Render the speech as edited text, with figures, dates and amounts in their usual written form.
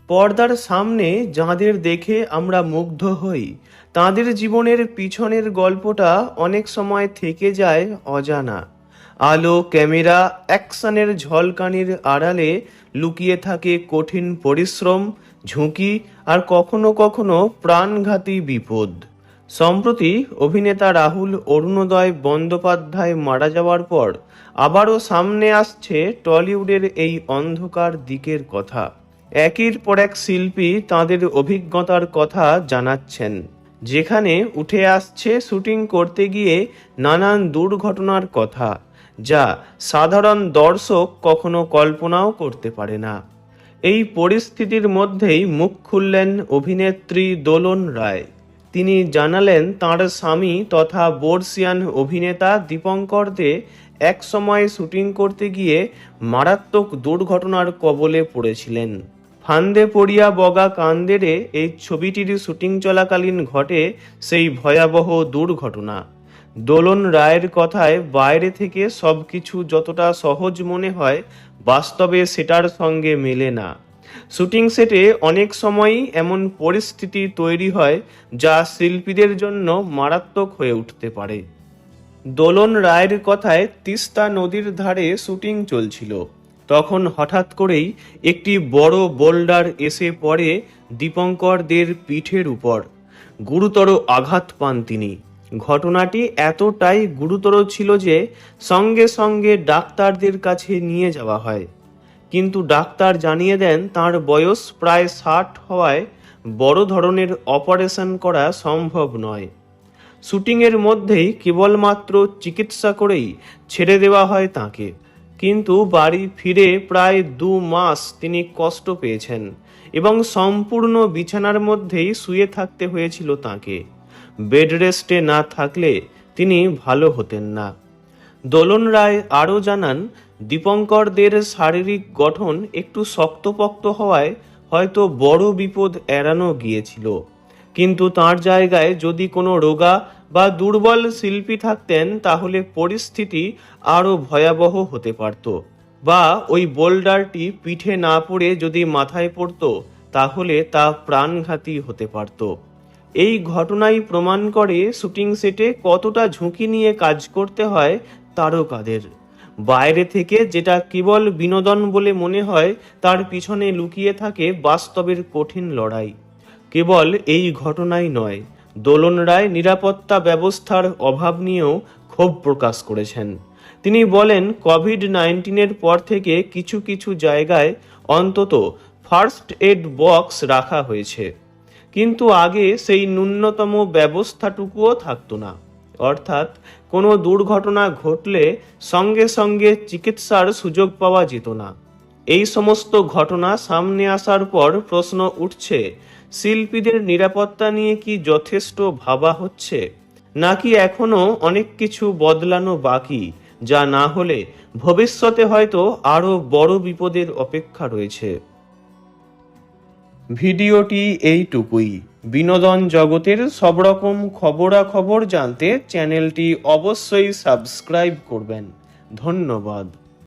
পর্দার সামনে যাঁদের দেখে আমরা মুগ্ধ হই, তাঁদের জীবনের পিছনের গল্পটা অনেক সময় থেকে যায় অজানা। আলো, ক্যামেরা, অ্যাকশনের ঝলকানির আড়ালে লুকিয়ে থাকে কঠিন পরিশ্রম, ঝুঁকি আর কখনো কখনো প্রাণঘাতী বিপদ। সম্প্রতি অভিনেতা রাহুল অরুণোদয় বন্দ্যোপাধ্যায় মারা যাওয়ার পর আবারও সামনে আসছে টলিউডের এই অন্ধকার দিকের কথা। একের পর এক শিল্পী তাঁদের অভিজ্ঞতার কথা জানাচ্ছেন, যেখানে উঠে আসছে শুটিং করতে গিয়ে নানান দুর্ঘটনার কথা, যা সাধারণ দর্শক কখনো কল্পনাও করতে পারে না। এই পরিস্থিতির মধ্যেই মুখ খুললেন অভিনেত্রী দোলন রায়। তিনি জানালেন, তাঁর স্বামী তথা বর্ষিয়ান অভিনেতা দীপঙ্কর দে এক সময় শুটিং করতে গিয়ে মারাত্মক দুর্ঘটনার কবলে পড়েছিলেন। ফান্দে পড়িয়া বগা কান্দেরে এই ছবিটির শুটিং চলাকালীন ঘটে সেই ভয়াবহ দুর্ঘটনা। দোলন রায়ের কথায়, বাইরে থেকে সবকিছু যতটা সহজ মনে হয়, বাস্তবে সেটার সঙ্গে মেলে না। শুটিং সেটে অনেক সময়ই এমন পরিস্থিতি তৈরি হয় যা শিল্পীদের জন্য মারাত্মক হয়ে উঠতে পারে। দোলন রায়ের কথায়, তিস্তা নদীর ধারে শুটিং চলছিল। তখন হঠাৎ করেই একটি বড় বোল্ডার এসে পড়ে দীপঙ্কর দের পিঠের উপর। গুরুতর আঘাত পান তিনি। ঘটনাটি এতটাই গুরুতর ছিল যে সঙ্গে সঙ্গে ডাক্তারদের কাছে নিয়ে যাওয়া হয়, কিন্তু ডাক্তার জানিয়ে দেন তাঁর বয়স প্রায় 60 হওয়ায় বড় ধরনের অপারেশন করা সম্ভব নয়। শুটিংয়ের মধ্যেই কেবলমাত্র চিকিৎসা করেই ছেড়ে দেওয়া হয় তাঁকে। কিন্তু বাড়ি ফিরে প্রায় 2 মাস তিনি কষ্ট পেয়েছেন এবং সম্পূর্ণ বিছানার মধ্যেই শুয়ে থাকতে হয়েছিল তাঁকে। বেড রেস্টে না থাকলে তিনি ভালো হতেন না। দোলন রায় আরও জানান, দীপঙ্কর দের শারীরিক গঠন একটু শক্তপোক্ত হওয়ায় হয়তো বড় বিপদ এড়ানো গিয়েছিল, কিন্তু তার জায়গায় যদি কোনো রোগা বা দুর্বল শিল্পী থাকতেন তাহলে পরিস্থিতি আরও ভয়াবহ হতে পারত, বা ওই বোল্ডারটি পিঠে না পড়ে যদি মাথায় পড়তো তাহলে তা প্রাণঘাতী হতে পারত। এই ঘটনাই প্রমাণ করে শুটিং সেটে কতটা ঝুঁকি নিয়ে কাজ করতে হয় তারকাদের। বাইরে থেকে যেটা কেবল বিনোদন বলে মনে হয়, তার পিছনে লুকিয়ে থাকে বাস্তবের কঠিন লড়াই। কেবল এই ঘটনাই নয়, দোলন রায় নিরাপত্তা ব্যবস্থার অভাব নিয়েও ক্ষোভ প্রকাশ করেছেন। তিনি বলেন, কোভিড-19 পর থেকে কিছু কিছু জায়গায় অন্তত ফার্স্ট এড বক্স রাখা হয়েছে, কিন্তু আগে সেই ন্যূনতম ব্যবস্থাটুকুও থাকতো না। অর্থাৎ কোনো দুর্ঘটনা ঘটলে সঙ্গে সঙ্গে চিকিৎসার সুযোগ পাওয়া যেত না। এই সমস্ত ঘটনা সামনে আসার পর প্রশ্ন উঠছে, শিল্পীদের নিরাপত্তা নিয়ে কি যথেষ্ট ভাবা হচ্ছে, নাকি এখনো অনেক কিছু বদলানো বাকি, যা না হলে ভবিষ্যতে হয়তো আরও বড় বিপদের অপেক্ষা রয়েছে। ভিডিওটি এইটুকুই। বিনোদন জগতের সব রকম খবরাখবর জানতে চ্যানেলটি অবশ্যই সাবস্ক্রাইব করবেন। ধন্যবাদ।